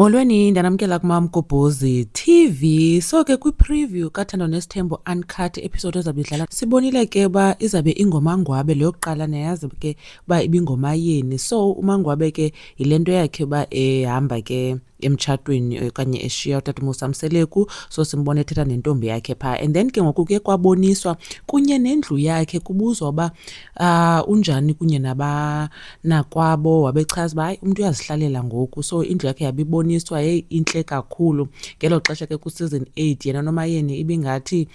Molweni, ndanamkela kuMamgobhozi TV. So ke kwi-preview kaThando Nesithembu Uncut episode ezabe idlala sibonile ke uba izabe ingomangwabe le yokuqala neyazi ke uba ibingoma yeni. So umangwabe ke yile nto yakhe uba ehamba ke emtshatweni okanye eshiya utatomisa Mseleku, so simbone ethetha nentombi yakhe phaa. And then ke ngoku ke kwaboniswa kunye nendlu yakhe kubuzwa uba unjani kunye nabanakwabo, wabechaza uba hayi umntu uyazihlalela ngoku. So indlu yakhe yabiboniswa yeyi intle kakhulu ngelo xesha ke ku-season 8 yena noMayeni ibingathi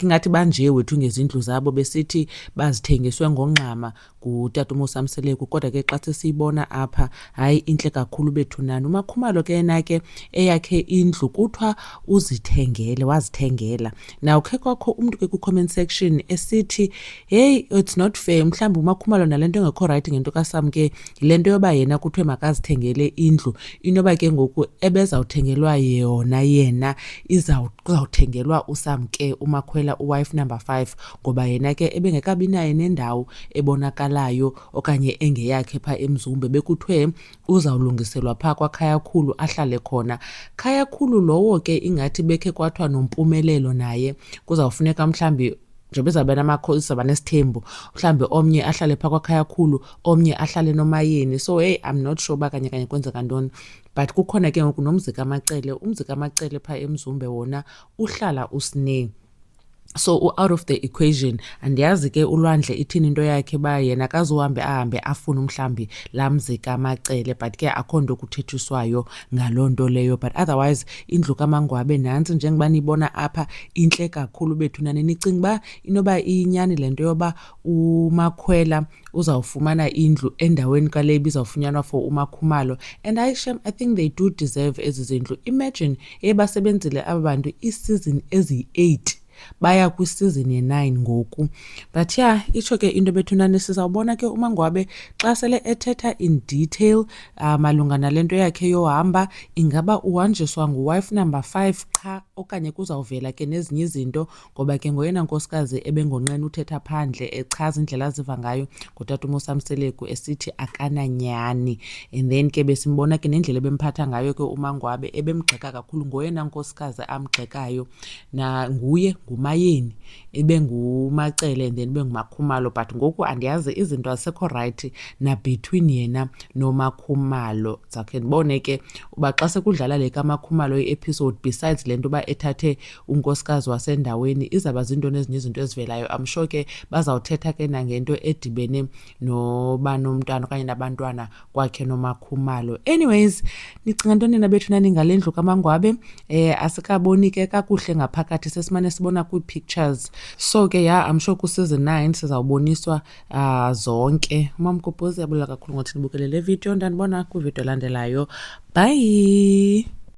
ingathi banje wethu ngezindlu zabo besithi bazithengiswe ngongxama ngutatomisa Mseleku, kodwa ke xa sisiyibona apha hayi intle kakhulu bethunani. UMakhumalo ke yena ke eyakhe indlu kuthiwa wazithengela. Now khe kwakho umntu ke ku-comment section esithi hey, it's not fair, mhlawumbi uMakhumalo nale nto engekho right ngento kaSam ke yile nto yoba yena kuthiwe makazithengele indlu, inoba ke ngoku ebezawuthengelwa yona yena kuzawuthengelwa uSam ke uMakhwela uwife number 5, ngoba yena ke ebengekabi naye nendawo ebonakalayo okanye engeyakhe phaa eMzumbe. Bekuthiwe uzawulungiselwa phaa kwaKhayakhulu ahlale khona. Khayakhulu lowo ke ingathi bekhe kwathiwa noMpumelelo naye kuzawufuneka mhlawumbi njengoba izawuba nesithembu mhlawumbi omnye ahlale phaa kwaKhayakhulu, omnye ahlale noMayeni. So hey, I'm not sure uba kanye kwenzeka ntoni, but kukhona ke ngoku nomzi kaMacele. Umzi kaMacele phaa eMzumbe wona uhlala uSneh, so out of the equation. Andiyazi ke uLwandle ithini into yakhe uba yena ahambe afune mhlawumbi laa mzi kaMacele, but ke akho nto kuthethiswayo ngaloo nto leyo. But otherwise indlu kaMangwabe nantsi njengoba niyibona apha intle kakhulu bethunani. Nicinga uba inoba iyinyani le nto yoba uMakhwela uzawufumana indlu endaweni kale ibizawufunyanwa for uMakhumalo? And I think they do deserve ezi zindlu. Imagine basebenzile aba bantu iisizini ezi-8 baya kwisizini ye-9 ngoku. But yeah, itsho ke into bethunani sizawubona ke uMangwabe xa sele ethetha in detail malunga nale nto yakhe yohamba. Ingaba uhanjiswa nguwife number 5 qha okanye kuzawuvela ke nezinye izinto, ngoba ke ngoyena nkosikazi ebengonqena uthetha phandle echaza indlela aziva ngayo ngutatomisa Mseleku esithi akananyani. And then ke besimbona ke nendlela ebemphatha ngayo ke uMangwabe ebemgxeka kakhulu. Ngoyena nkosikazi amgxekayo na nguye nguMayeni, ebenguMacele and then benguMakhumalo. But ngoku andiyazi izinto azisekho right na between yena noMakhumalo. Zakhe ndibone ke uba xa sekudlala le kaMakhumalo i-episode, besides le nto uba ethathe unkosikazi wasendaweni, izawuba zintoni ezinye izinto ezivelayo. I'm sure ke bazawuthetha ke nangento edibene noba nomntwana okanye nabantwana kwakhe noMakhumalo. Anyways, nicinga ntoni na bethunani ngale ndlu kaMangwabe? Asikaboni ke kakuhle ngaphakathi, sesimane sibona kwii-pictures. So ke ya I'm sure ku-season 9 sizawuboniswa zonke. Mamgobhozi, yabulela kakhulu ngothi nibukele le video. Ndanibona kwividiyo elandelayo. Bye.